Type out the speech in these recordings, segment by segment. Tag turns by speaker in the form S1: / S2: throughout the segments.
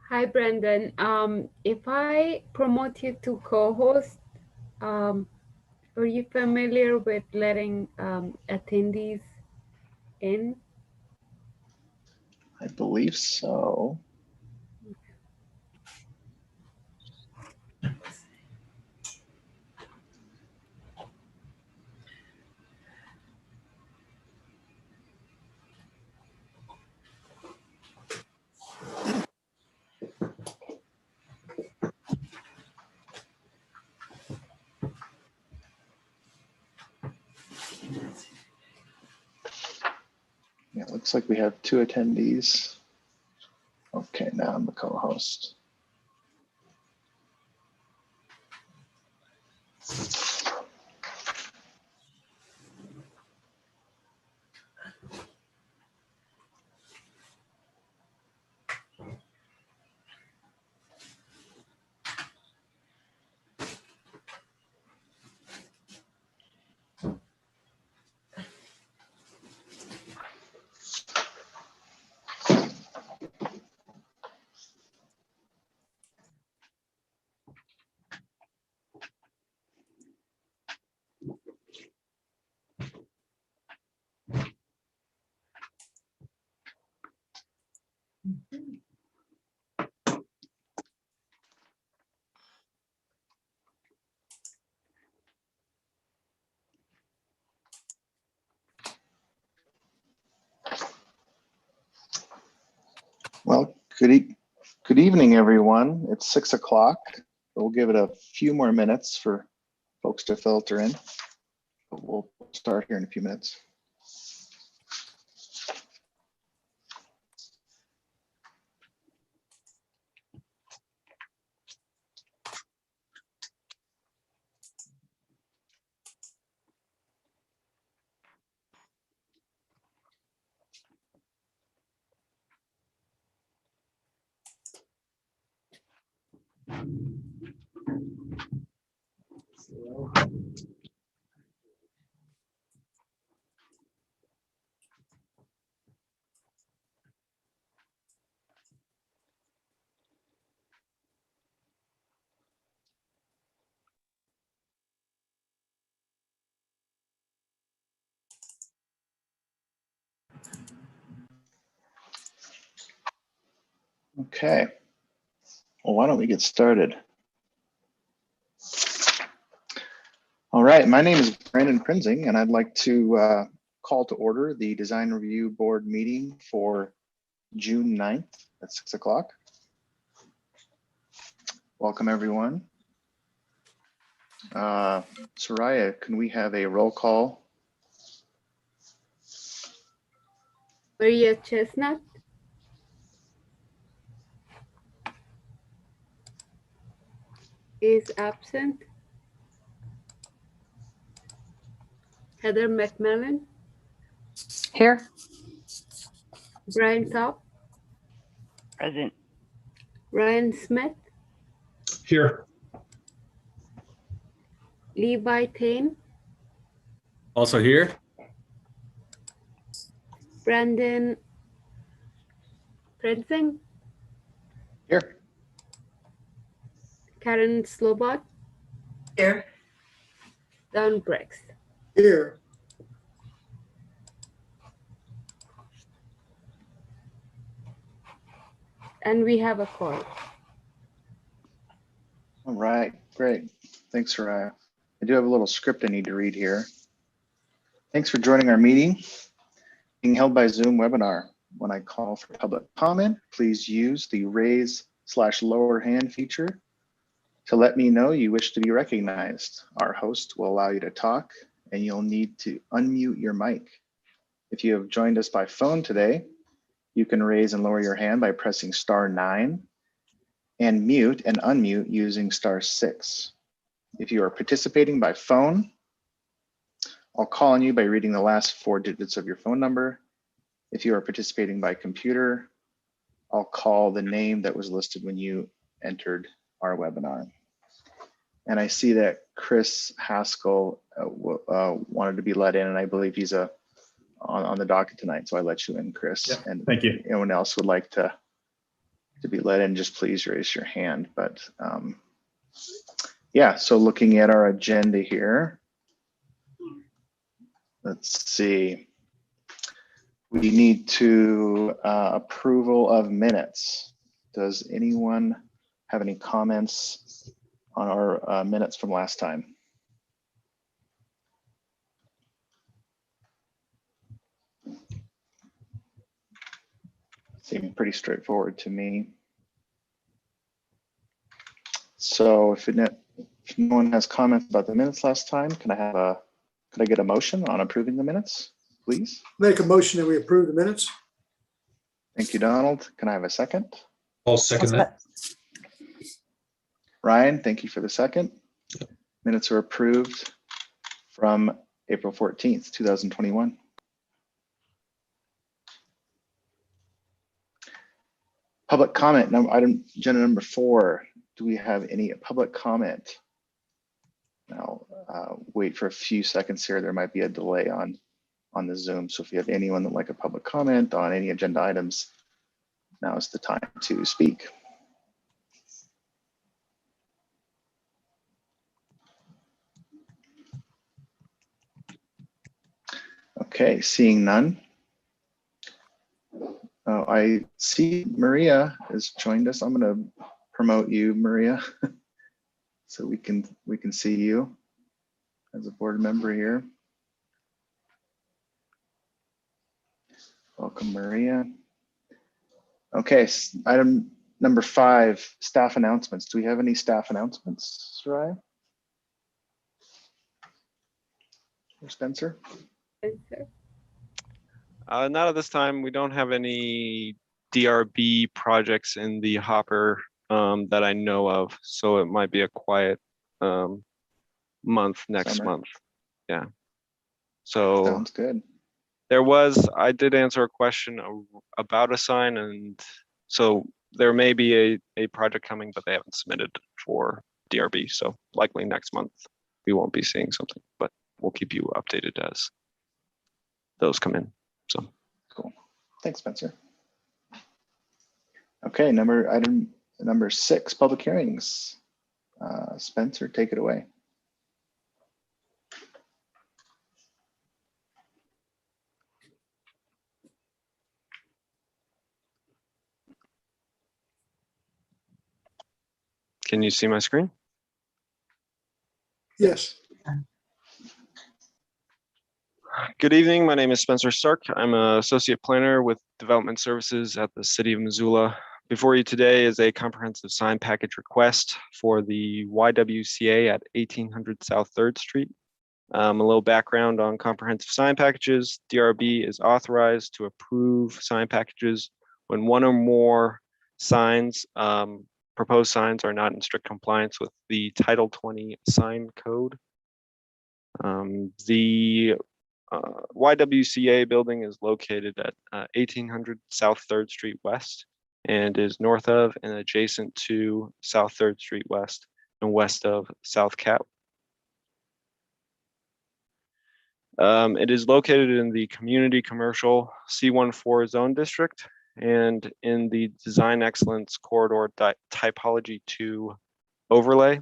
S1: Hi, Brendan. If I promote you to co-host, um, are you familiar with letting attendees in?
S2: I believe so. Yeah, it looks like we have 2 attendees. Okay, now I'm the co-host. Well, good evening, everyone. It's 6 o'clock. We'll give it a few more minutes for folks to filter in. But we'll start here in a few minutes. Okay. Well, why don't we get started? All right, my name is Brandon Prinzing, and I'd like to call to order the Design Review Board meeting for June 9th at 6 o'clock. Welcome, everyone. Soraya, can we have a roll call?
S1: Maria Chestnut? Is absent. Heather McMillan?
S3: Here.
S1: Brian Top?
S3: Present.
S1: Ryan Smith?
S4: Here.
S1: Levi Tain?
S4: Also here.
S1: Brandon Prinzing?
S2: Here.
S1: Karen Slobot?
S5: Here.
S1: Don Briggs?
S5: Here.
S1: And we have a call.
S2: All right, great. Thanks, Soraya. I do have a little script I need to read here. Thanks for joining our meeting, being held by Zoom webinar. When I call for public comment, please use the raise/lower hand feature to let me know you wish to be recognized. Our host will allow you to talk, and you'll need to unmute your mic. If you have joined us by phone today, you can raise and lower your hand by pressing *9 and mute and unmute using *6. If you are participating by phone, I'll call on you by reading the last 4 digits of your phone number. If you are participating by computer, I'll call the name that was listed when you entered our webinar. And I see that Chris Haskell wanted to be let in, and I believe he's on the docket tonight, so I let you in, Chris.
S4: Yeah,
S2: and
S4: thank you.
S2: Anyone else would like to to be let in, just please raise your hand. But yeah, so looking at our agenda here, let's see. We need to approval of minutes. Does anyone have any comments on our minutes from last time? Seemed pretty straightforward to me. So if no one has comments about the minutes last time, could I get a motion on approving the minutes, please?
S5: Make a motion that we approve the minutes.
S2: Thank you, Donald. Can I have a second?
S4: I'll second that.
S2: Ryan, thank you for the second. Minutes are approved from April 14th, 2021. Public comment, agenda number 4. Do we have any public comment? Now, wait for a few seconds here. There might be a delay on the Zoom. So if you have anyone that would like a public comment on any agenda items, now is the time to speak. Okay, seeing none. Oh, I see Maria has joined us. I'm going to promote you, Maria, so we can see you as a board member here. Welcome, Maria. Okay, item number 5, staff announcements. Do we have any staff announcements, Soraya or Spencer?
S6: Not at this time. We don't have any DRB projects in the hopper that I know of, so it might be a quiet month next
S2: Summer.
S6: month. Yeah. So
S2: Sounds good.
S6: I did answer a question about a sign, and so there may be a project coming, but they haven't submitted for DRB. So likely next month we won't be seeing something, but we'll keep you updated as those come in. So
S2: cool. Thanks, Spencer. Okay, item number 6, public hearings. Spencer, take it away.
S6: can you see my screen?
S5: Yes.
S6: Good evening. My name is Spencer Stark. I'm an associate planner with development services at the city of Missoula. Before you today is a comprehensive sign package request for the YWCA at 1800 South 3rd Street. A little background on comprehensive sign packages. DRB is authorized to approve sign packages when one or more signs, proposed signs, are not in strict compliance with the Title 20 sign code. The YWCA building is located at 1800 South 3rd Street West and is north of and adjacent to South 3rd Street West and west of South Cap. It is located in the Community Commercial C14 Zone District and in the Design Excellence Corridor Typology 2 overlay.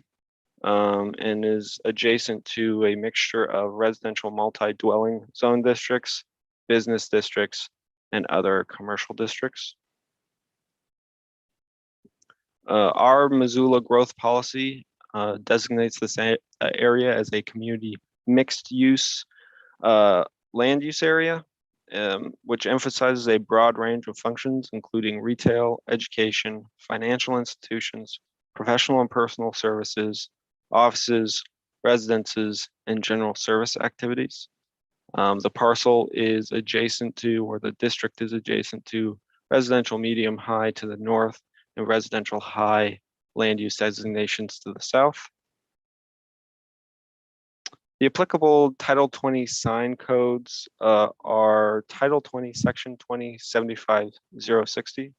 S6: And is adjacent to a mixture of residential multi-dwelling zone districts, business districts, and other commercial districts. Our Missoula growth policy designates this area as a community mixed use land use area, which emphasizes a broad range of functions, including retail, education, financial institutions, professional and personal services, offices, residences, and general service activities. The parcel is adjacent to, or the district is adjacent to, residential medium high to the north and residential high land use designations to the south. The applicable Title 20 sign codes are Title 20, Section 2075-060.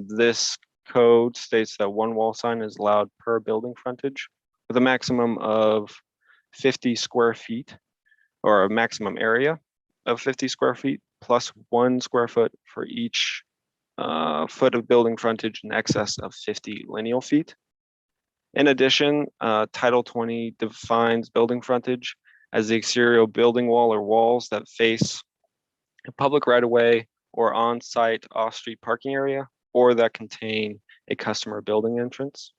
S6: This code states that one wall sign is allowed per building frontage with a maximum of 50 square feet, or a maximum area of 50 square feet plus 1 square foot for each foot of building frontage in excess of 50 lineal feet. In addition, Title 20 defines building frontage as the exterior building wall or walls that face a public right-of-way or on-site off-street parking area, or that contain a customer building entrance.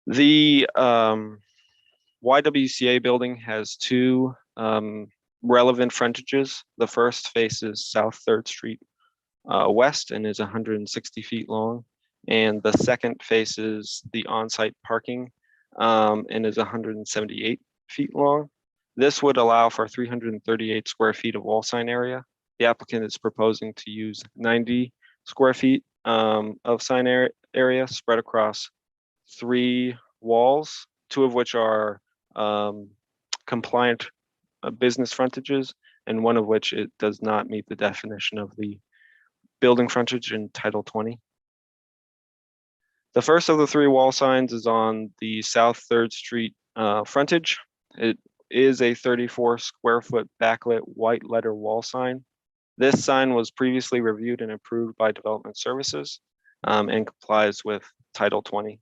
S6: The YWCA building has two relevant frontages. The first faces South 3rd Street west and is 160 feet long. And the second faces the on-site parking and is 178 feet long. This would allow for 338 square feet of wall sign area. The applicant is proposing to use 90 square feet of sign area spread across 3 walls, 2 of which are compliant business frontages, and 1 of which it does not meet the definition of the building frontage in Title 20. The first of the 3 wall signs is on the South 3rd Street frontage. It is a 34 square foot backlit white letter wall sign. This sign was previously reviewed and approved by Development Services and complies with Title 20.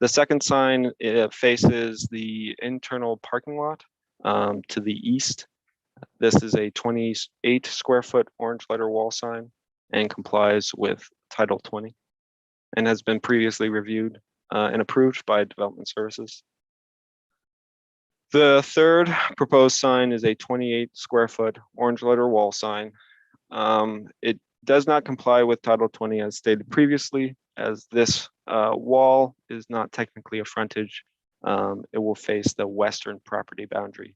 S6: The second sign faces the internal parking lot to the east. This is a 28 square foot orange letter wall sign and complies with Title 20 and has been previously reviewed and approved by Development Services. The third proposed sign is a 28 square foot orange letter wall sign. It does not comply with Title 20 as stated previously, as this wall is not technically a frontage. It will face the western property boundary.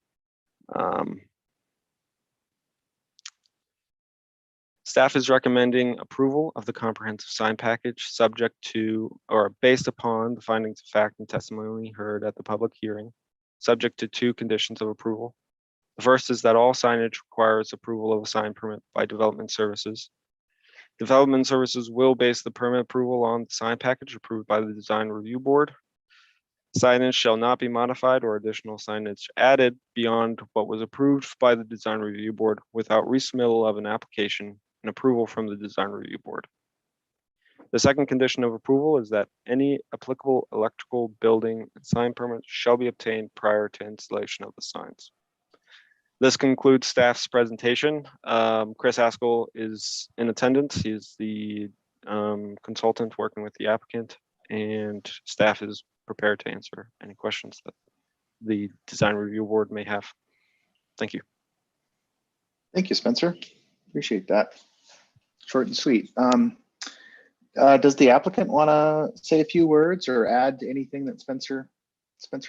S6: Staff is recommending approval of the comprehensive sign package subject to or based upon the findings of fact and testimony heard at the public hearing, subject to 2 conditions of approval. The first is that all signage requires approval of a sign permit by Development Services. Development Services will base the permit approval on the sign package approved by the Design Review Board. Signage shall not be modified or additional signage added beyond what was approved by the Design Review Board without resubmittal of an application and approval from the Design Review Board. The second condition of approval is that any applicable electrical, building, and sign permits shall be obtained prior to installation of the signs. This concludes staff's presentation. Chris Haskell is in attendance. He is the consultant working with the applicant, and staff is prepared to answer any questions that the Design Review Board may have. Thank you.
S2: Thank you, Spencer. Appreciate that. Short and sweet. Does the applicant want to say a few words or add anything that Spencer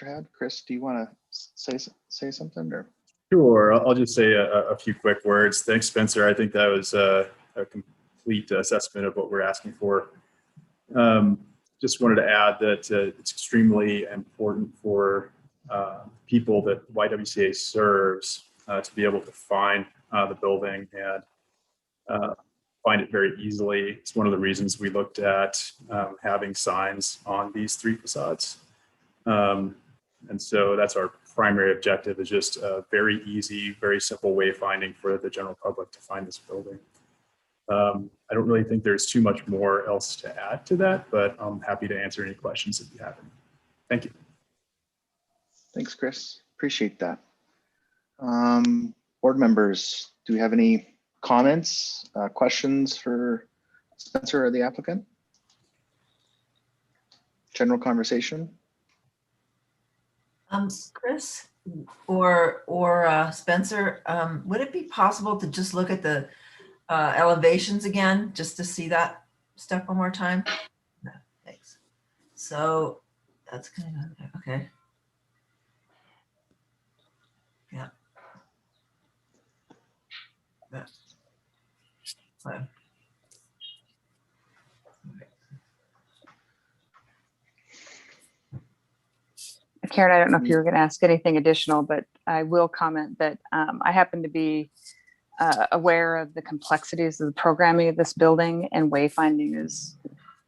S2: had? Chris, do you want to say something or?
S7: Sure, I'll just say a few quick words. Thanks, Spencer. I think that was a complete assessment of what we're asking for. Just wanted to add that it's extremely important for people that YWCA serves to be able to find the building and find it very easily. It's one of the reasons we looked at having signs on these 3 facades. And so that's our primary objective, is just a very easy, very simple wayfinding for the general public to find this building. I don't really think there's too much more else to add to that, but I'm happy to answer any questions if you have any. Thank you.
S2: Thanks, Chris. Appreciate that. Board members, do we have any comments, questions for Spencer or the applicant? General conversation?
S8: Chris or Spencer, would it be possible to just look at the elevations again, just to see that stuff one more time? No, thanks. So that's kind of okay. Yeah. Yeah. Fine.
S3: Karen, I don't know if you were going to ask anything additional, but I will comment that I happen to be aware of the complexities of the programming of this building, and wayfinding is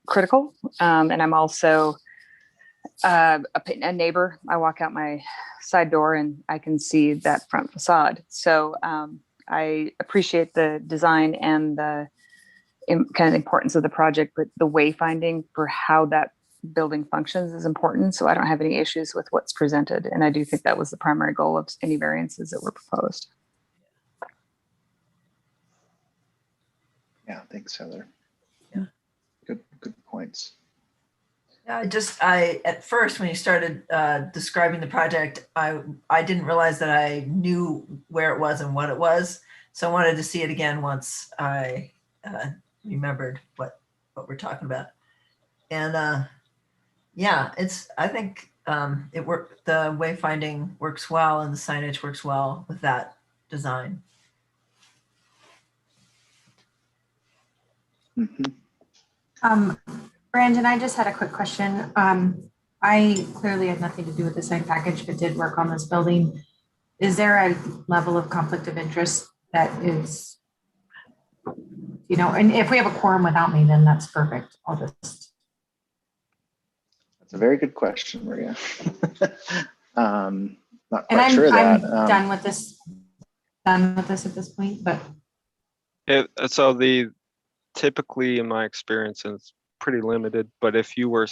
S3: critical. And I'm also a neighbor. I walk out my side door and I can see that front facade. So I appreciate the design and the kind of importance of the project, but the wayfinding for how that building functions is important. So I don't have any issues with what's presented. And I do think that was the primary goal of any variances that were proposed.
S2: Yeah, thanks, Heather.
S8: Yeah.
S2: Good points.
S8: Yeah, at first, when you started describing the project, I didn't realize that I knew where it was and what it was. So I wanted to see it again once I remembered what we're talking about. And yeah, I think the wayfinding works well and the signage works well with that design.
S2: Mhm.
S9: Brandon, I just had a quick question. I clearly had nothing to do with the sign package, but did work on this building. Is there a level of conflict of interest that is, and if we have a quorum without me, then that's perfect. I'll just.
S2: That's a very good question, Maria. Not
S9: And
S2: quite sure
S9: I'm
S2: that.
S9: done with this at this point, but.
S6: Typically in my experience, and it's pretty limited, but if your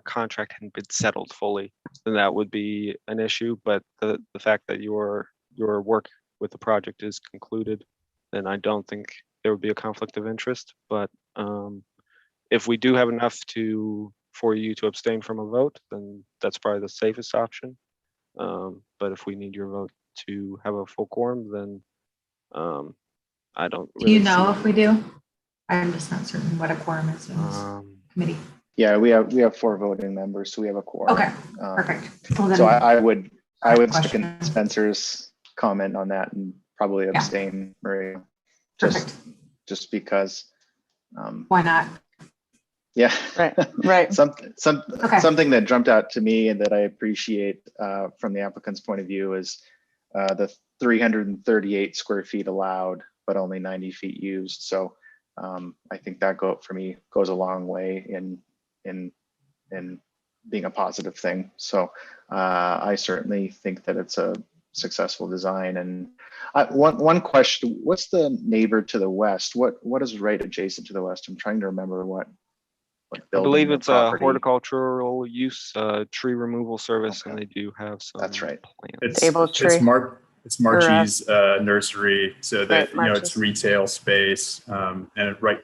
S6: contract hadn't been settled fully, then that would be an issue. But the fact that your work with the project is concluded, then I don't think there would be a conflict of interest. But if we do have enough for you to abstain from a vote, then that's probably the safest option. But if we need your vote to have a full quorum, then I don't
S9: Do you
S6: really
S9: know
S6: see.
S9: if we do? I'm just not certain what a quorum is in this committee.
S2: Yeah, we have 4 voting members, so we have a quorum.
S9: Okay, perfect. Well, then,
S2: So I would second
S9: question.
S2: Spencer's comment on that and probably abstain, Maria.
S9: Perfect.
S2: Just because.
S9: Why not?
S2: Yeah.
S3: Right.
S2: Something that jumped out to me and that I appreciate from the applicant's point of view is the 338 square feet allowed, but only 90 feet used. So I think that for me goes a long way in being a positive thing. So I certainly think that it's a successful design. And one question: what's the neighbor to the west? What is right adjacent to the west? I'm trying to remember what
S6: I
S2: building
S6: believe
S2: or
S6: it's
S2: property.
S6: a horticultural use, tree removal service, and
S2: Okay.
S6: they do have some.
S2: That's right.
S6: Plants.
S3: Stable tree.
S7: It's Marchie's nursery, so that
S3: Right,
S7: it's retail space, and right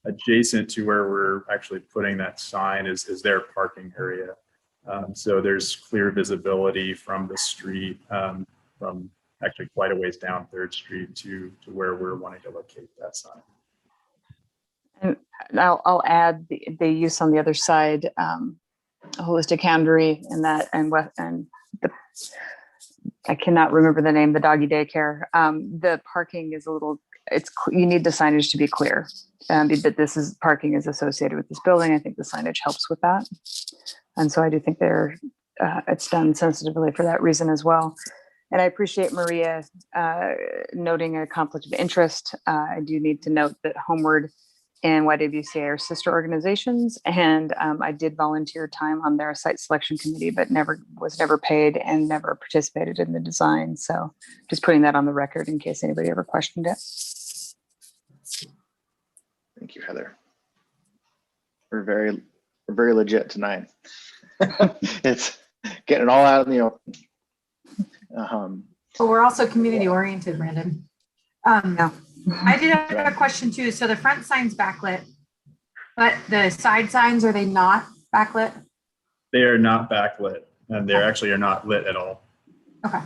S7: adjacent to where we're actually putting that sign is their parking area. So there's clear visibility from the street, from actually quite a ways down 3rd Street to where we're wanting to locate that sign.
S3: And I'll add the use on the other side, holistic cannery and that, and I cannot remember the name, the doggy daycare. The parking is you need the signage to be clear. That parking is associated with this building. I think the signage helps with that. And so I do think it's done sensitively for that reason as well. And I appreciate Maria noting a conflict of interest. I do need to note that Homeward and YWCA are sister organizations, and I did volunteer time on their site selection committee, but was never paid and never participated in the design. So just putting that on the record in case anybody ever questioned it.
S2: Thank you, Heather. We're very legit tonight. It's getting it all out in the open.
S9: Well, we're also community oriented, Brandon.
S3: Yeah.
S9: I did have a question too. So the front sign's backlit, but the side signs, are they not backlit?
S7: They are not backlit, and they actually are not lit at all.
S9: Okay.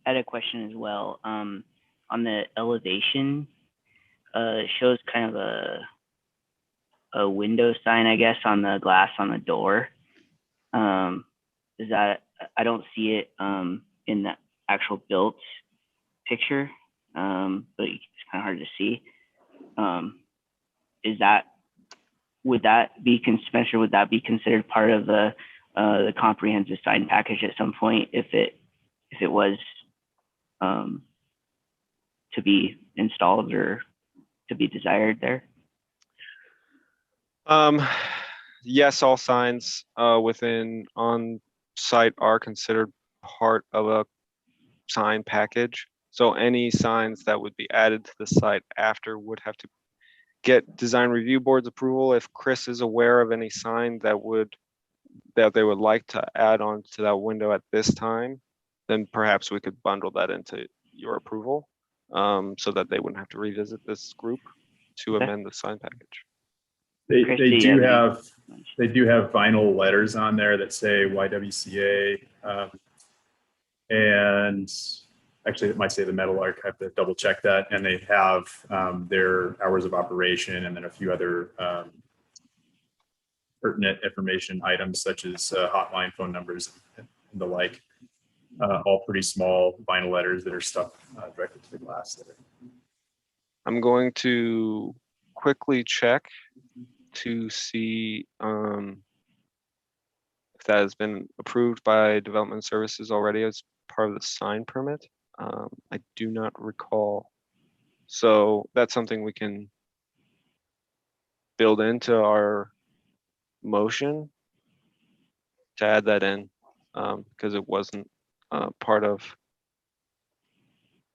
S10: I had a question as well. On the elevation, it shows kind of a window sign, I guess, on the glass on the door. Is that, I don't see it in the actual built picture, but it's kind of hard to see. Would that be considered part of the comprehensive sign package at some point if it was to be installed or to be desired there?
S6: yes, all signs within on-site are considered part of a sign package. So any signs that would be added to the site after would have to get design review board's approval. If Chris is aware of any sign that they would like to add on to that window at this time, then perhaps we could bundle that into your approval, so that they wouldn't have to revisit this group to
S10: Okay.
S6: amend the sign package.
S7: They
S10: Chris,
S7: they
S10: do you
S7: do
S10: have
S7: have vinyl letters on there that say YWCA, and actually it might say the Metal Arc. I have to double check that. And they have their hours of operation and then a few other pertinent information items such as hotline phone numbers and the like. All pretty small vinyl letters that are stuck directly to the glass there.
S6: I'm going to quickly check to see if that has been approved by Development Services already as part of the sign permit. I do not recall. So that's something we can build into our motion to add that in, because it wasn't part of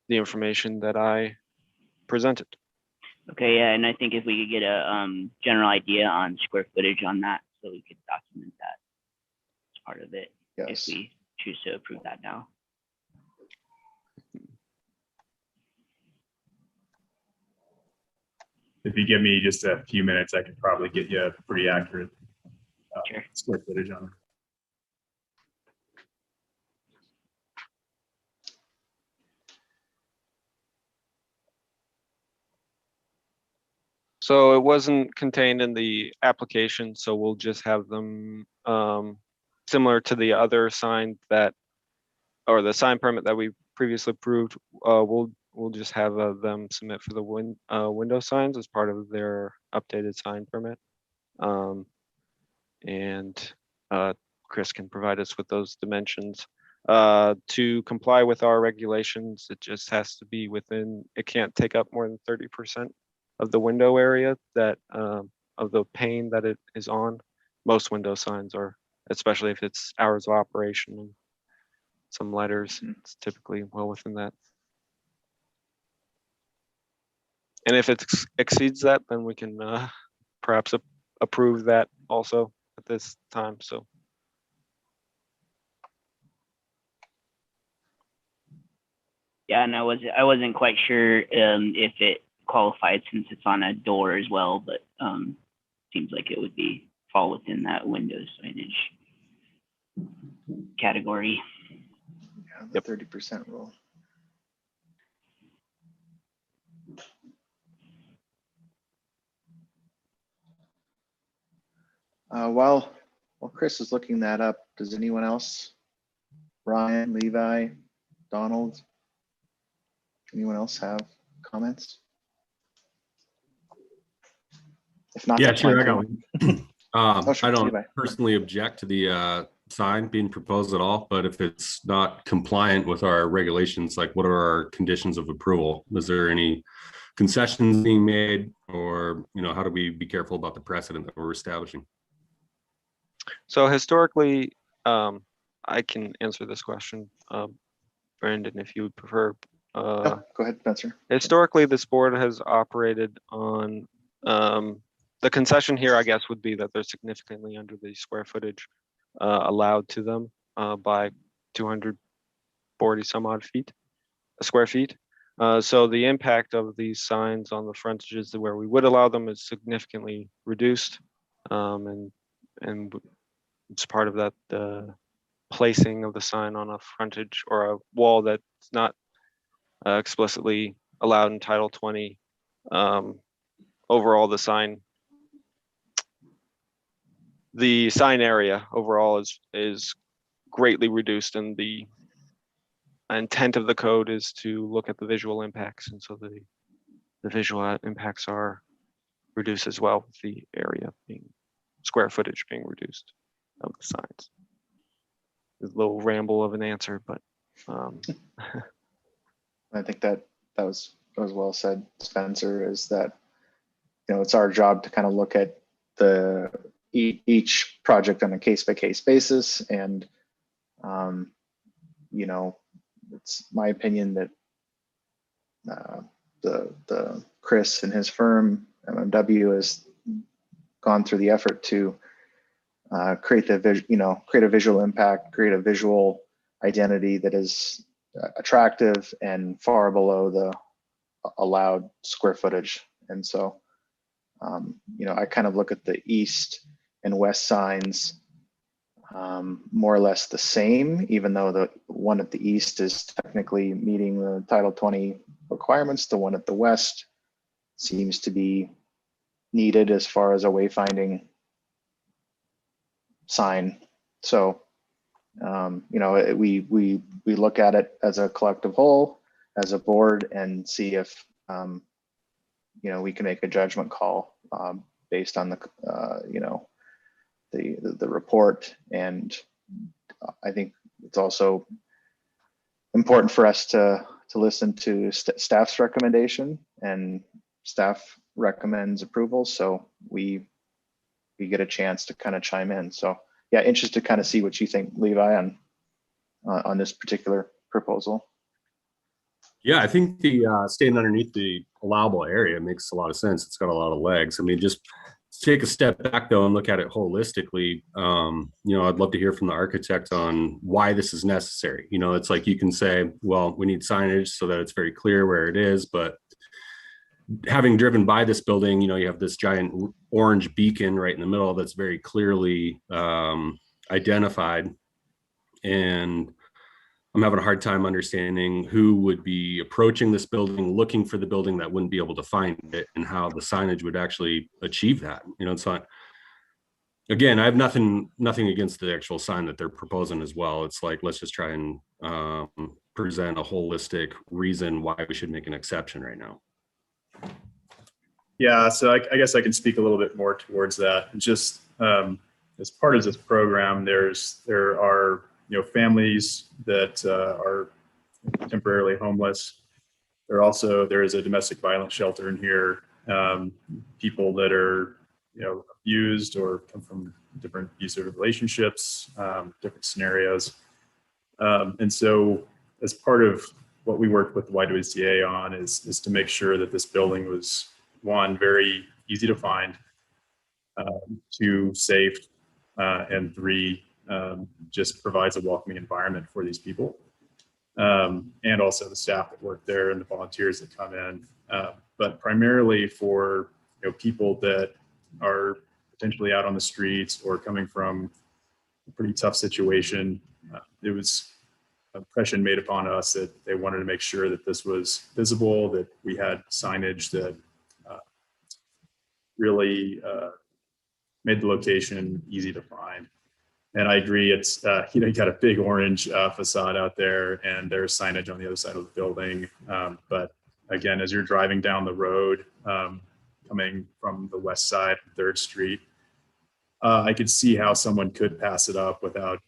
S6: the information that I presented.
S10: Okay, yeah, and I think if we could get a general idea on square footage on that, so we could document that as part of it, if
S2: Yes.
S10: we choose to approve that now.
S7: If you give me just a few minutes, I could probably get you a pretty accurate
S10: Sure.
S7: square footage on it.
S6: So it wasn't contained in the application, so we'll just have them similar to the other sign that, or the sign permit that we previously approved. We'll just have them submit for the window signs as part of their updated sign permit. And Chris can provide us with those dimensions. To comply with our regulations, it just has to be within, it can't take up more than 30% of the window area that of the pane that it is on. Most window signs are, especially if it's hours of operation and some letters, it's typically well within that. And if it exceeds that, then we can perhaps approve that also at this time. So
S10: Yeah, and I wasn't quite sure if it qualified since it's on a door as well, but seems like it would fall within that window signage category.
S2: Yeah, the 30% rule. While Chris is looking that up, does anyone else? Ryan, Levi, Donald, anyone else have comments? If not,
S4: Yeah,
S2: that's
S4: sure.
S2: fine
S4: I
S2: too.
S4: got
S2: sure,
S4: I don't
S2: Levi.
S4: personally object to the sign being proposed at all, but if it's not compliant with our regulations, like what are our conditions of approval? Is there any concessions being made, or how do we be careful about the precedent that we're establishing?
S6: So historically, I can answer this question, Brandon, if you would prefer.
S2: Go ahead, Spencer.
S6: Historically, this board has operated on the concession here, I guess, would be that they're significantly under the square footage allowed to them by 240 some odd square feet. So the impact of these signs on the frontages where we would allow them is significantly reduced, and it's part of that placing of the sign on a frontage or a wall that's not explicitly allowed in Title 20. Overall, the sign area overall is greatly reduced, and the intent of the code is to look at the visual impacts, and so the visual impacts are reduced as well, with the area being square footage being reduced of the signs. A little ramble of an answer, but
S2: I think that was well said, Spencer, is that it's our job to kind of look at each project on a case-by-case basis. And, you know, it's my opinion that the Chris and his firm, MMW, has gone through the effort to create a visual impact, create a visual identity that is attractive and far below the allowed square footage. And so, you know, I kind of look at the east and west signs more or less the same, even though the one at the east is technically meeting the Title 20 requirements. The one at the west seems to be needed as far as a wayfinding sign. So, you know, we look at it as a collective whole, as a board, and see if you know, we can make a judgment call based on the you know, the report. And I think it's also important for us to listen to staff's recommendation, and staff recommends approval, so we get a chance to kind of chime in. So yeah, interested to kind of see what you think, Levi, on this particular proposal.
S4: Yeah, I think the staying underneath the allowable area makes a lot of sense. It's got a lot of legs. I mean, just take a step back though and look at it holistically. You know, I'd love to hear from the architect on why this is necessary. You know, it's like you can say, well, we need signage so that it's very clear where it is, but having driven by this building, you know, you have this giant orange beacon right in the middle that's very clearly identified. And I'm having a hard time understanding who would be approaching this building, looking for the building, that wouldn't be able to find it, and how the signage would actually achieve that. You know, it's not, again, I have nothing against the actual sign that they're proposing as well. It's like, let's just try and present a holistic reason why we should make an exception right now.
S7: Yeah, so I guess I can speak a little bit more towards that. Just as part of this program, there are, you know, families that are temporarily homeless. There is a domestic violence shelter in here. People that are, you know, abused or come from different abusive relationships, different scenarios. And so as part of what we worked with the YWCA on is to make sure that this building was, one, very easy to find, two, safe, and three, just provides a welcoming environment for these people. And also the staff that work there and the volunteers that come in, but primarily for, you know, people that are potentially out on the streets or coming from a pretty tough situation. It was an impression made upon us that they wanted to make sure that this was visible, that we had signage that really made the location easy to find. And I agree, it's, you know, you got a big orange facade out there, and there's signage on the other side of the building. But again, as you're driving down the road, coming from the west side of 3rd Street, I could see how someone could pass it up without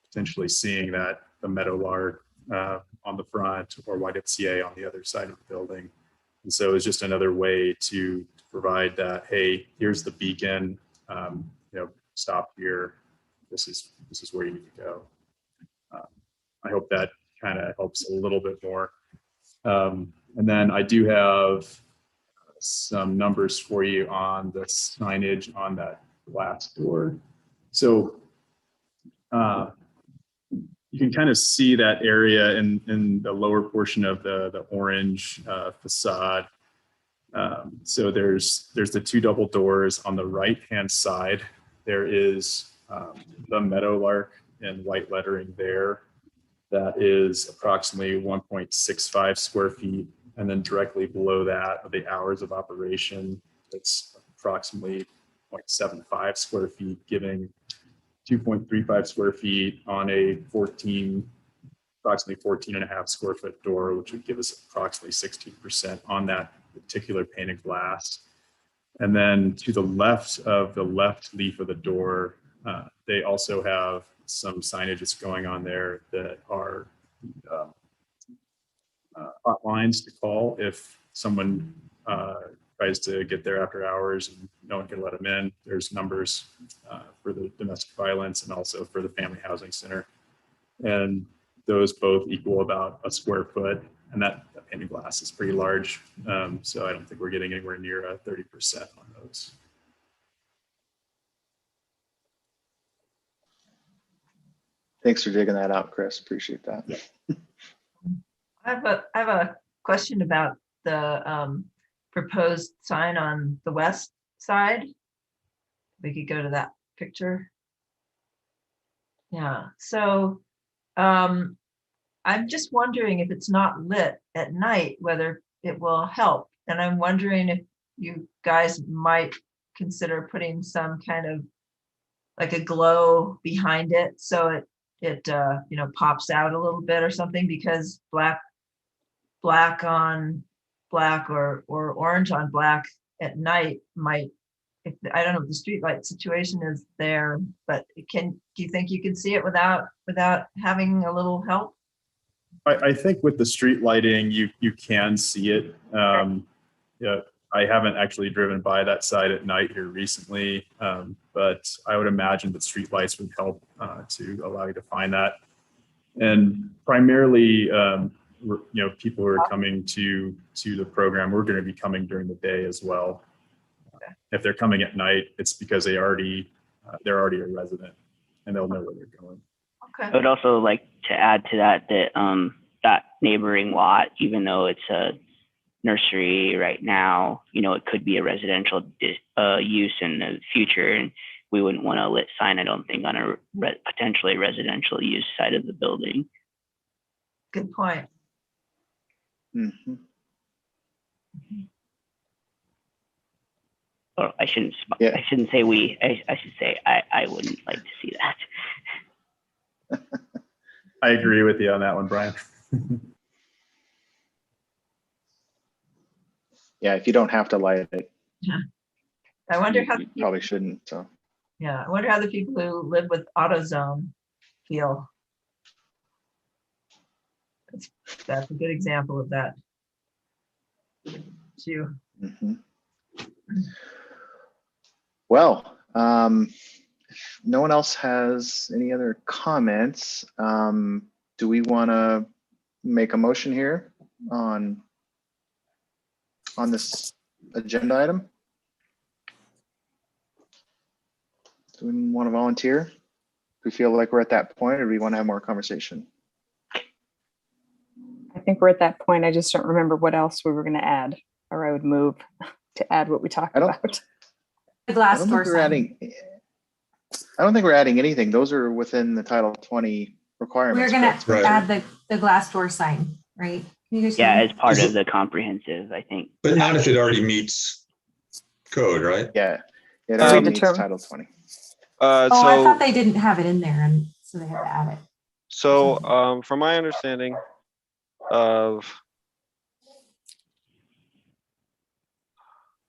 S7: potentially seeing that the Meadowlark on the front or YWCA on the other side of the building. And so it's just another way to provide that, hey, here's the beacon, you know, stop here. This is where you need to go. I hope that kind of helps a little bit more. And then I do have some numbers for you on the signage on that glass door. So you can kind of see that area in the lower portion of the orange facade. So there's the 2 double doors on the right-hand side. There is the Meadowlark in white lettering there. That is approximately 1.65 square feet. And then directly below that are the hours of operation. It's approximately 0.75 square feet, giving 2.35 square feet on a approximately 14.5 square foot door, which would give us approximately 16% on that particular pane of glass. And then to the left of the left leaf of the door, they also have some signage that's going on there that are hotlines to call if someone tries to get there after hours and no one can let them in. There's numbers for the domestic violence and also for the family housing center. And those both equal about a square foot. And that pane of glass is pretty large. So I don't think we're getting anywhere near a 30% on those.
S2: Thanks for digging that out, Chris. Appreciate that.
S8: I have a question about the proposed sign on the west side. We could go to that picture. Yeah, so I'm just wondering if it's not lit at night, whether it will help. And I'm wondering if you guys might consider putting some kind of like a glow behind it, so it you know, pops out a little bit or something, because black on black or orange on black at night might, if, I don't know if the street light situation is there, but do you think you can see it without having a little help?
S7: I think with the street lighting, you can see it. Yeah, I haven't actually driven by that side at night here recently, but I would imagine that street lights would help to allow you to find that. And primarily, you know, people who are coming to the program, we're going to be coming during the day as well. If they're coming at night, it's because they're already a resident and they'll know where they're going.
S8: Okay.
S10: I would also like to add to that that neighboring lot, even though it's a nursery right now, you know, it could be a residential use in the future, and we wouldn't want a lit sign, I don't think, on a potentially residential use side of the building.
S8: Good point.
S2: Mhm.
S10: Or I shouldn't
S2: Yeah.
S10: I shouldn't say we. I should say I wouldn't like to see that.
S7: I agree with you on that one, Brian.
S2: Yeah, if you don't have to light it,
S8: I wonder how
S2: you probably shouldn't. So.
S8: I wonder how the people who live with AutoZone feel. That's a good example of that. Too.
S2: Mhm. Well, if no one else has any other comments, do we want to make a motion here on this agenda item? Do we want to volunteer? Do we feel like we're at that point, or do we want to have more conversation?
S3: I think we're at that point. I just don't remember what else we were going to add, or I would move to add what we talked about.
S9: The
S2: I
S9: glass
S2: don't
S9: door
S2: think we're
S9: sign.
S2: I don't think we're adding anything. Those are within the Title 20 requirements.
S9: We're going
S2: correct?
S9: to add the glass door sign, right? Can you guys hear
S10: Yeah,
S9: me?
S10: as part of the comprehensive, I think.
S11: But not if it already meets code, right?
S2: Yeah, it already meets
S3: determine-
S2: Title 20.
S9: I
S6: So
S9: thought they didn't have it in there, and so they had to add it.
S6: from my understanding of,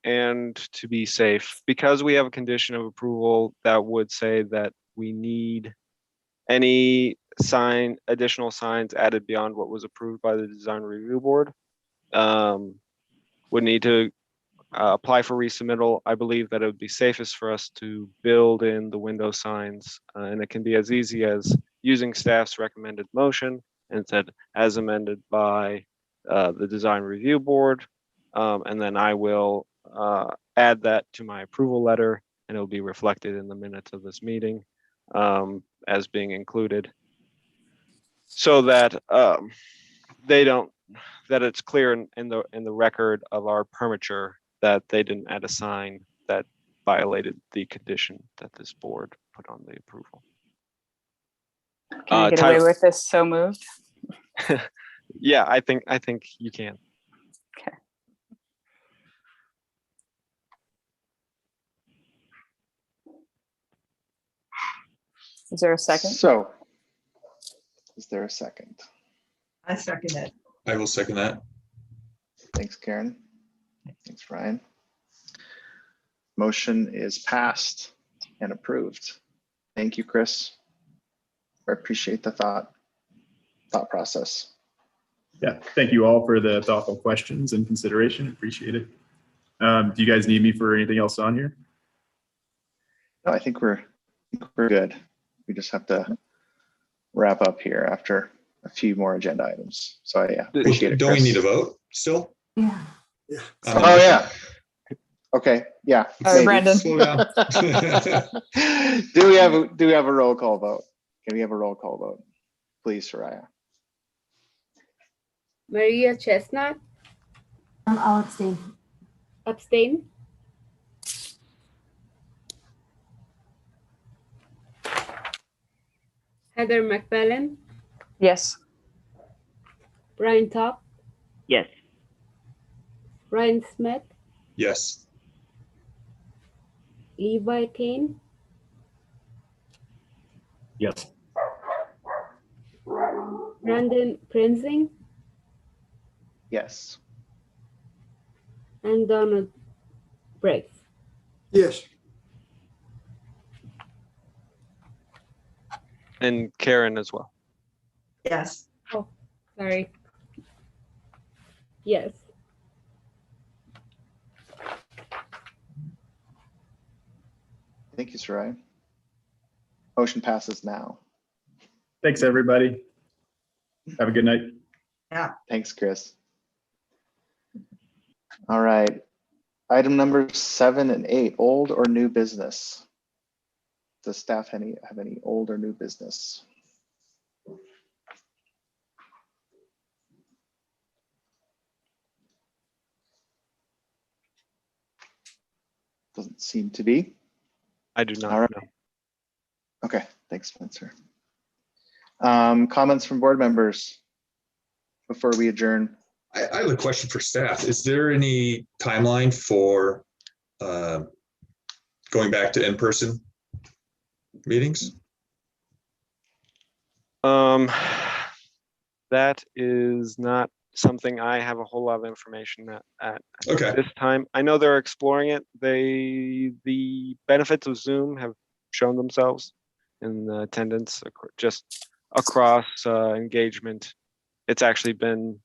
S6: and to be safe, because we have a condition of approval that would say that we need any additional signs added beyond what was approved by the design review board, would need to apply for resubmittal. I believe that it would be safest for us to build in the window signs, and it can be as easy as using staff's recommended motion and said as amended by the design review board, and then I will add that to my approval letter, and it'll be reflected in the minutes of this meeting as being included, so that that it's clear in the record of our permature that they didn't add a sign that violated the condition that this board put on the approval.
S3: Can I get away with this? So moved.
S6: Yeah, I think you can.
S3: Okay. Is there a second?
S2: So, is there a second?
S8: I second it.
S11: I will second that.
S2: Thanks, Karen. Thanks, Ryan. Motion is passed and approved. Thank you, Chris. I appreciate the thought process.
S7: Yeah, thank you all for the thoughtful questions and consideration. Appreciate it. Do you guys need me for anything else on here?
S2: No, I think we're good. We just have to wrap up here after a few more agenda items. So yeah, appreciate it.
S11: Don't we
S2: Chris.
S11: need a vote still?
S9: Yeah.
S5: Yeah.
S2: Oh yeah. Okay. Yeah.
S3: All right,
S2: maybe.
S3: Brandon.
S11: Slow down.
S2: Do we have a roll call vote? Can we have a roll call vote, please, Soraya?
S1: Maria Chestnut,
S9: I'll abstain.
S1: abstain. Heather McFadden,
S3: Yes.
S1: Brian Top,
S10: Yes.
S1: Ryan Smith,
S11: Yes.
S1: Levi Kane,
S4: Yes.
S1: Brandon Prinzing,
S2: Yes.
S1: and Donald Briggs.
S5: Yes.
S6: And Karen as well.
S8: Yes.
S1: Sorry. Yes.
S2: Thank you, Soraya. Motion passes now.
S7: Thanks, everybody. Have a good night.
S8: Yeah.
S2: Thanks, Chris. All right. Item number 7 and 8, old or new business. Does staff have any old or new business? Doesn't seem to be.
S6: I do not
S2: All right.
S6: know.
S2: Okay, thanks, Spencer. Comments from board members before we adjourn?
S11: I have a question for staff. Is there any timeline for going back to in-person meetings?
S6: That is not something I have a whole lot of information at
S11: Okay.
S6: this time. I know they're exploring it. The benefits of Zoom have shown themselves in the attendance just across engagement. It's actually been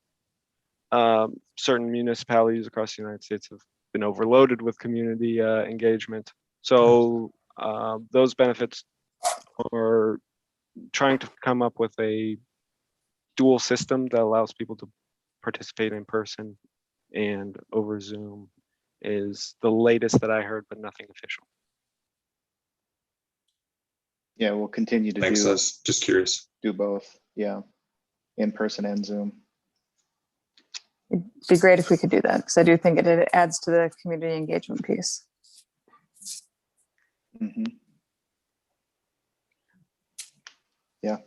S6: certain municipalities across the United States have been overloaded with community engagement. So those benefits are trying to come up with a dual system that allows people to participate in person and over Zoom is the latest that I heard, but nothing official.
S2: Yeah, we'll continue to
S11: Thanks. I was just curious.
S2: do both. Yeah, in person and Zoom.
S3: It'd be great if we could do that, because I do think it adds to the community engagement piece.
S2: Mhm. Yeah.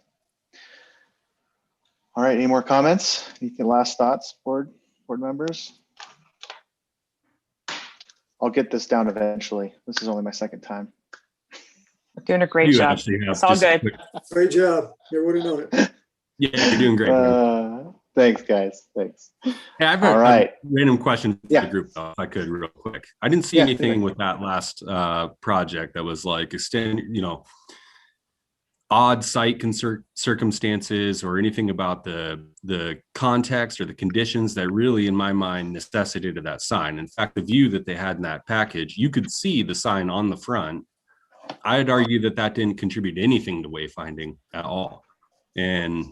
S2: All right, any more comments? Any last thoughts, board members? I'll get this down eventually. This is only my second time.
S3: Doing a great
S4: You
S3: job.
S4: actually have
S3: It's all
S4: just a
S3: good.
S4: quick-
S5: Great job. You would have known it.
S4: Yeah, you're doing great. man.
S2: Thanks, guys. Thanks.
S4: Hey, I have
S2: All right.
S4: a random question for
S2: Yeah.
S4: the group, though, if I could, real quick. I didn't see
S2: Yeah,
S4: anything
S2: yeah.
S4: with that last project that was like odd site circumstances or anything about the context or the conditions that really, in my mind, necessitated that sign. In fact, the view that they had in that package, you could see the sign on the front. I'd argue that that didn't contribute anything to wayfinding at all. And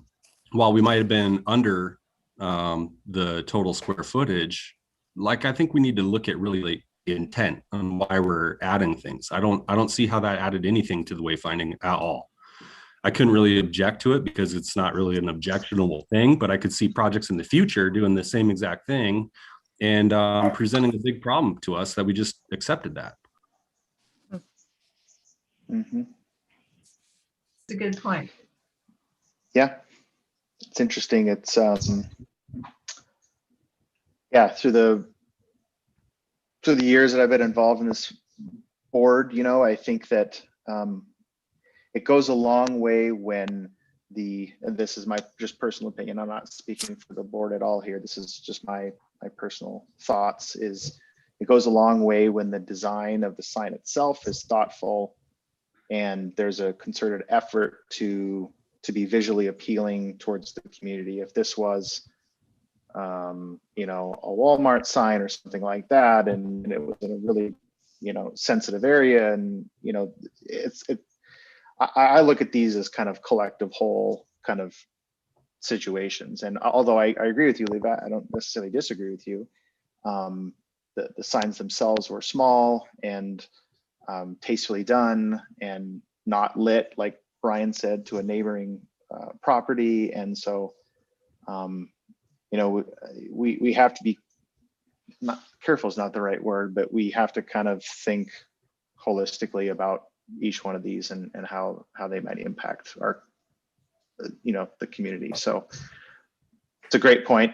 S4: while we might have been under the total square footage, like, I think we need to look at really like intent on why we're adding things. I don't see how that added anything to the wayfinding at all. I couldn't really object to it because it's not really an objectionable thing, but I could see projects in the future doing the same exact thing and presenting a big problem to us that we just accepted that.
S2: Mhm.
S8: It's a good point.
S2: Yeah, it's interesting. It's yeah, through the years that I've been involved in this board, I think that it goes a long way when and this is my just personal opinion, I'm not speaking for the board at all here, this is just my personal thoughts, is it goes a long way when the design of the sign itself is thoughtful and there's a concerted effort to be visually appealing towards the community. If this was you know, a Walmart sign or something like that, and it was in a really, you know, sensitive area, and you know, I look at these as kind of collective whole kind of situations. And although I agree with you, Levi, I don't necessarily disagree with you. The signs themselves were small and tastefully done and not lit, like Brian said, to a neighboring property. And so, you know, we have to be, not careful is not the right word, but we have to kind of think holistically about each one of these and how they might impact our, you know, the community. So it's a great point.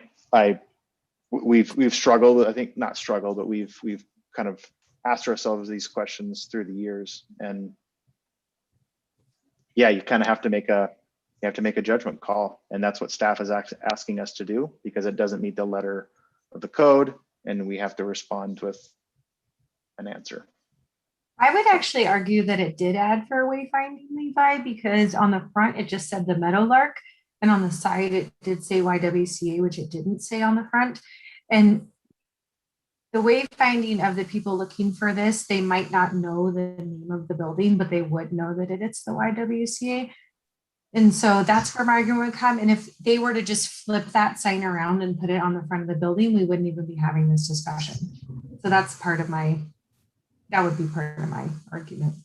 S2: We've struggled, I think not struggled, but we've kind of asked ourselves these questions through the years, and yeah, you kind of have to make a judgment call, and that's what staff is asking us to do, because it doesn't meet the letter of the code, and we have to respond with an answer.
S9: I would actually argue that it did add for wayfinding, Levi, because on the front it just said the Meadowlark, and on the side it did say YWCA, which it didn't say on the front. And the wayfinding of the people looking for this, they might not know the name of the building, but they would know that it's the YWCA. And so that's where my argument would come. And if they were to just flip that sign around and put it on the front of the building, we wouldn't even be having this discussion. So that's part of my, that would be part of my argument.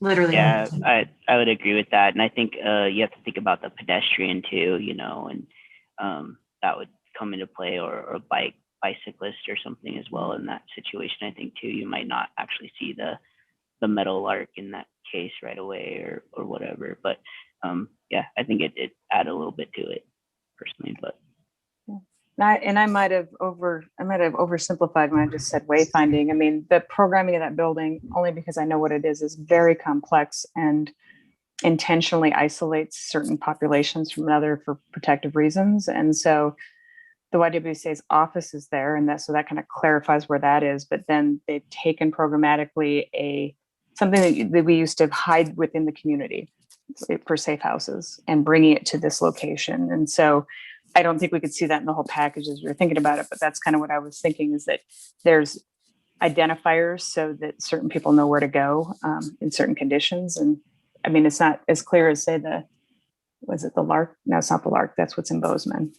S9: Literally.
S10: Yeah, I would agree with that. And I think you have to think about the pedestrian too, you know, and that would come into play, or a bicyclist or something as well in that situation. I think too, you might not actually see the Meadowlark in that case right away or whatever. But yeah, I think it added a little bit to it personally, but.
S3: I might have oversimplified when I just said wayfinding. I mean, the programming of that building, only because I know what it is very complex and intentionally isolates certain populations from another for protective reasons. And so the YWCA's office is there, and so that kind of clarifies where that is. But then they've taken programmatically something that we used to hide within the community for safe houses and bringing it to this location. And so I don't think we could see that in the whole package as we were thinking about it, but that's kind of what I was thinking, is that there's identifiers so that certain people know where to go in certain conditions. And I mean, it's not as clear as, say, was it the Lark? No, it's not the Lark. That's what's in Bozeman.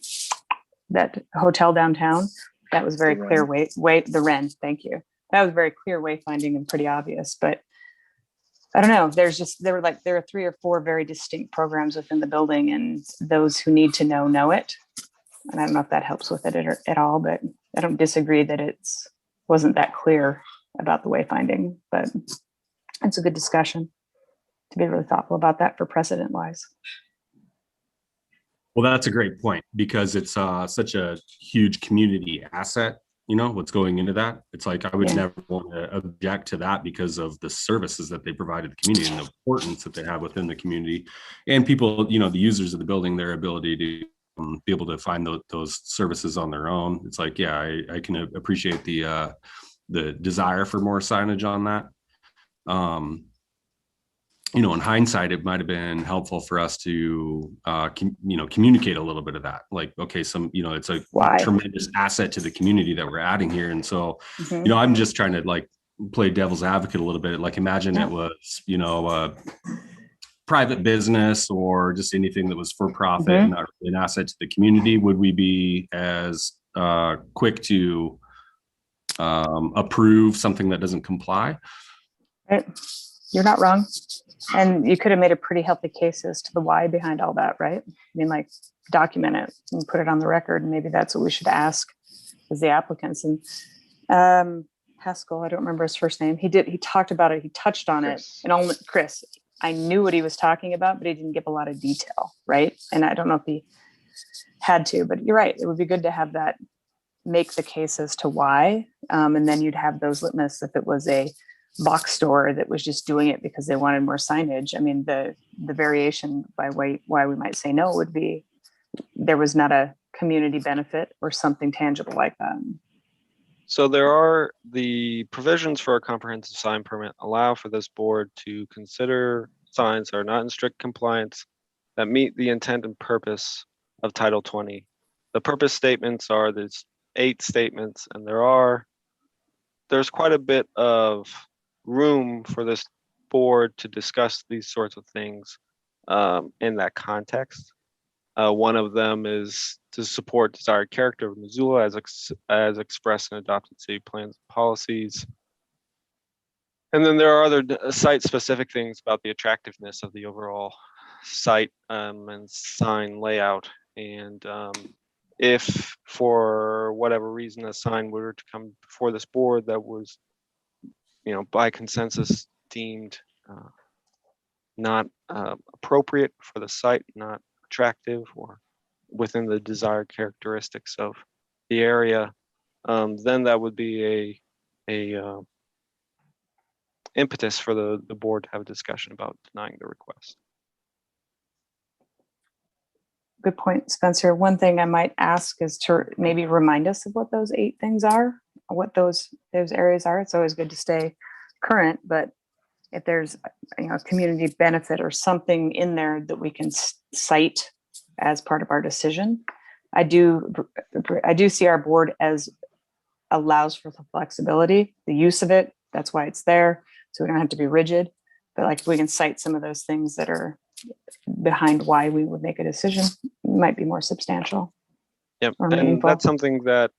S3: That hotel downtown, that was very clear. The Wren, thank you. That was very clear wayfinding and pretty obvious, but I don't know. There are 3 or 4 very distinct programs within the building, and those who need to know it. And I don't know if that helps with it at all, but I don't disagree that wasn't that clear about the wayfinding, but it's a good discussion to be really thoughtful about that for precedent wise.
S4: Well, that's a great point, because it's such a huge community asset, you know, what's going into that. It's like, I would never want to object to that because of the services that they provide to the community and the importance that they have within the community, and people, you know, the users of the building, their ability to be able to find those services on their own. It's like, yeah, I can appreciate the desire for more signage on that. You know, in hindsight, it might have been helpful for us to, communicate a little bit of that. Like, okay, it's a tremendous asset to the community that we're adding here. And so, you know, I'm just trying to like play devil's advocate a little bit. Like, imagine it was, you know, a private business or just anything that was for profit and not really an asset to the community. Would we be as quick to approve something that doesn't comply?
S3: Right. You're not wrong. And you could have made a pretty healthy case as to the why behind all that, right? I mean, like, document it and put it on the record. And maybe that's what we should ask as the applicants. And Haskell, I don't remember his first name. He talked about it. He touched on
S2: Chris.
S3: it. And only Chris, I knew what he was talking about, but he didn't give a lot of detail, right? And I don't know if he had to, but you're right. It would be good to have that, make the case as to why. And then you'd have those litmus if it was a box store that was just doing it because they wanted more signage. I mean, the variation by why we might say no would be there was not a community benefit or something tangible like that.
S6: So there are the provisions for a comprehensive sign permit allow for this board to consider signs that are not in strict compliance that meet the intent and purpose of Title 20 the purpose statements are, there's 8 statements, and there's quite a bit of room for this board to discuss these sorts of things in that context. One of them is to support desired character of Missoula as expressed in adopted city plans and policies. And then there are other site-specific things about the attractiveness of the overall site and sign layout. And if for whatever reason a sign were to come before this board that was, by consensus deemed not appropriate for the site, not attractive or within the desired characteristics of the area, then that would be a impetus for the board to have a discussion about denying the request.
S3: Good point, Spencer. One thing I might ask is to maybe remind us of what those 8 things are, what those areas are. It's always good to stay current, but if there's a community benefit or something in there that we can cite as part of our decision, I do see our board as allows for the flexibility, the use of it. That's why it's there, so we don't have to be rigid. But like if we can cite some of those things that are behind why we would make a decision, it might be more substantial.
S6: Yep,
S3: or
S6: and
S3: meaningful.
S6: that's something that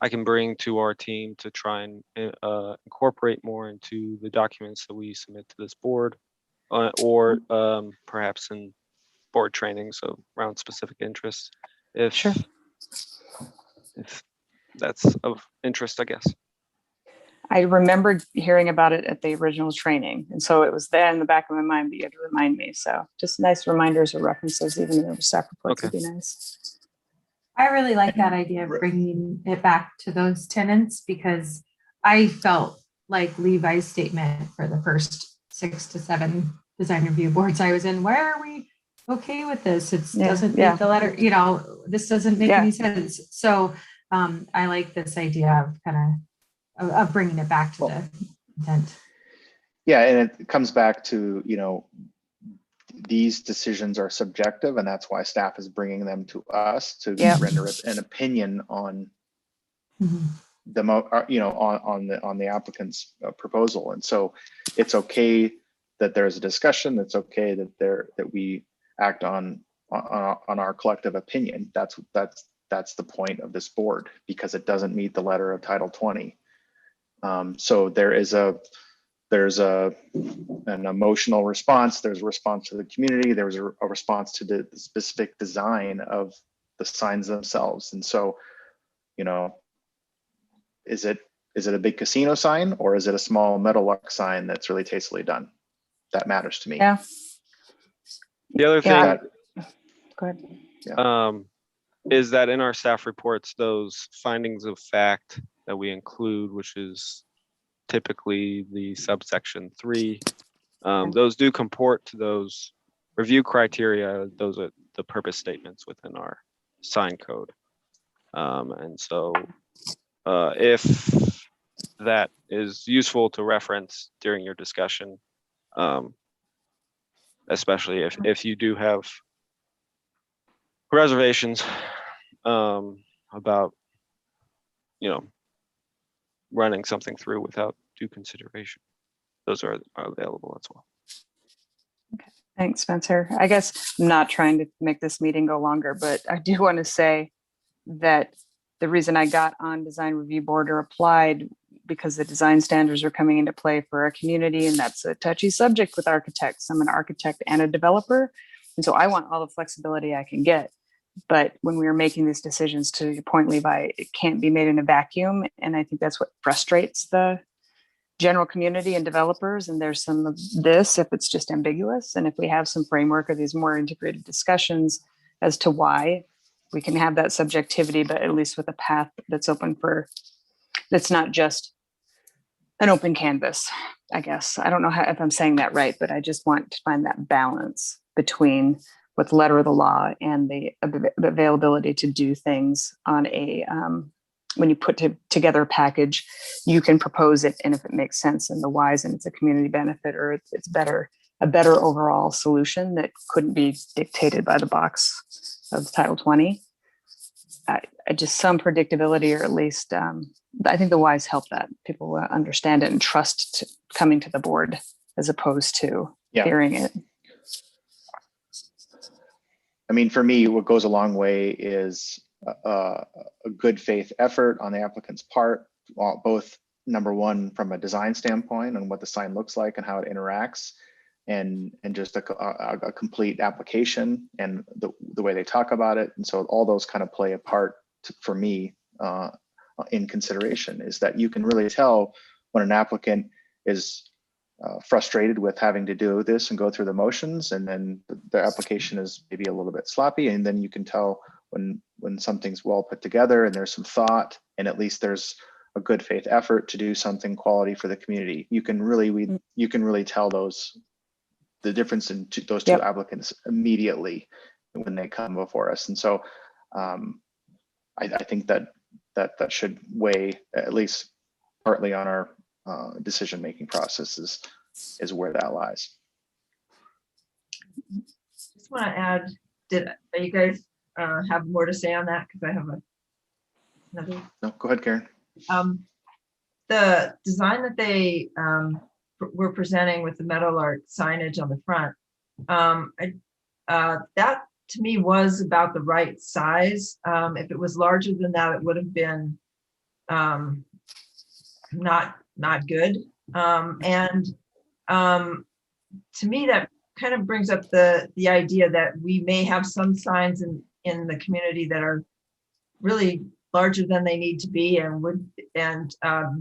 S6: I can bring to our team to try and incorporate more into the documents that we submit to this board, or perhaps in board trainings around specific interests, if
S3: Sure.
S6: if that's of interest, I guess.
S3: I remembered hearing about it at the original training, and so it was there in the back of my mind, but you had to remind me. So just nice reminders or references, even in the staff reports, would be nice.
S9: I really like that idea of bringing it back to those tenants, because I felt like Levi's statement for the first 6 to 7 design review boards I was in, why are we okay with this? It doesn't make the letter, this doesn't make any sense. So I like this idea of kind of bringing it back to the intent.
S2: Yeah, and it comes back to, these decisions are subjective, and that's why staff is bringing them to us to render an opinion on the on the applicant's proposal. And so it's okay that there's a discussion. It's okay that we act on our collective opinion. That's the point of this board, because it doesn't meet the letter of Title 20. So there's an emotional response. There's a response to the community. There's a response to the specific design of the signs themselves. And so, is it a big casino sign, or is it a small Meadowlark sign that's really tastefully done? That matters to me.
S3: Yeah.
S6: The other thing
S3: Go ahead.
S6: Is that in our staff reports, those findings of fact that we include, which is typically the subsection 3, those do comport to those review criteria. Those are the purpose statements within our sign code. And so if that is useful to reference during your discussion, especially if you do have reservations about, running something through without due consideration, those are available as well.
S3: Okay, thanks, Spencer. I guess I'm not trying to make this meeting go longer, but I do want to say that the reason I got on design review board or applied, because the design standards are coming into play for our community, and that's a touchy subject with architects. I'm an architect and a developer, and so I want all the flexibility I can get. But when we were making these decisions, to your point, Levi, it can't be made in a vacuum. And I think that's what frustrates the general community and developers. And there's some of this if it's just ambiguous. And if we have some framework or these more integrated discussions as to why, we can have that subjectivity, but at least with a path that's open that's not just an open canvas, I guess. I don't know if I'm saying that right, but I just want to find that balance between with the letter of the law and the availability to do things on a, when you put together a package, you can propose it. And if it makes sense and the whys and it's a community benefit, or it's a better overall solution that couldn't be dictated by the box of Title 20. Just some predictability, or at least I think the whys help that people will understand it and trust coming to the board as opposed to hearing it.
S2: I mean, for me, what goes a long way is a good faith effort on the applicant's part, both number one, from a design standpoint and what the sign looks like and how it interacts, and just a complete application and the way they talk about it. And so all those kind of play a part for me in consideration, is that you can really tell when an applicant is frustrated with having to do this and go through the motions, and then the application is maybe a little bit sloppy, and then you can tell when something's well put together and there's some thought, and at least there's a good faith effort to do something quality for the community. You can really tell the difference in those two applicants immediately when they come before us. And so I think that should weigh at least partly on our decision-making process is where that lies.
S8: Just want to add, are you guys have more to say on that? Because I have another.
S2: No, go ahead, Karen.
S8: The design that they were presenting with the Meadowlark signage on the front, that to me was about the right size. If it was larger than that, it would have been not good. To me, that kind of brings up the idea that we may have some signs in the community that are really larger than they need to be, and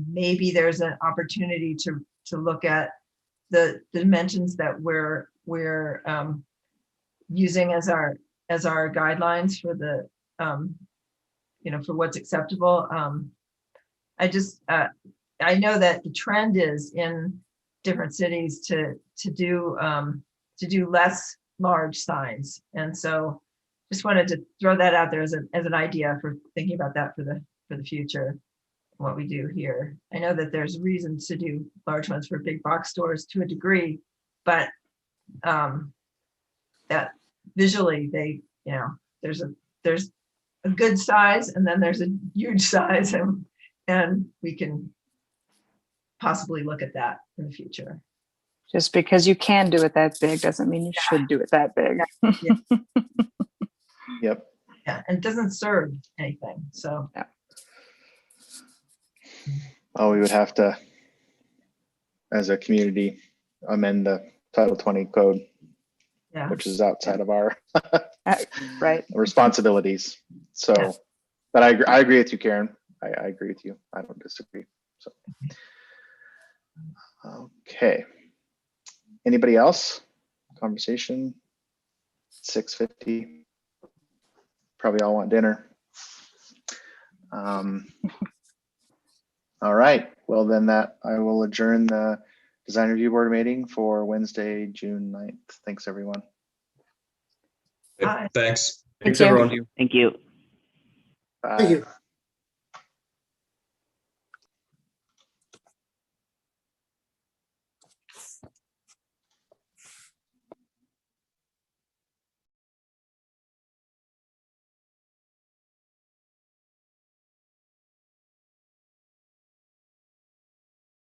S8: maybe there's an opportunity to look at the dimensions that we're using as our guidelines for the for what's acceptable. I know that the trend is in different cities to do less large signs, and so just wanted to throw that out there as an idea for thinking about that for the future, what we do here. I know that there's reasons to do large ones for big box stores to a degree, but that visually there's a good size, and then there's a huge size, and we can possibly look at that in the future.
S3: Just because you can do it that big doesn't mean you should do it that big.
S2: Yep.
S8: Yeah, and it doesn't serve anything. So
S2: we would have to, as a community, amend the Title 20 code, which is outside of our responsibilities. So, but I agree with you, Karen. I agree with you. I don't disagree. So, okay. Anybody else? Conversation. 6:50. Probably all want dinner. All right. Well, then I will adjourn the Design Review Board meeting for Wednesday, June 9th. Thanks, everyone.
S11: Thanks.
S3: Thank you.
S4: everyone.
S10: Thank you.
S2: Bye.
S5: Thank you.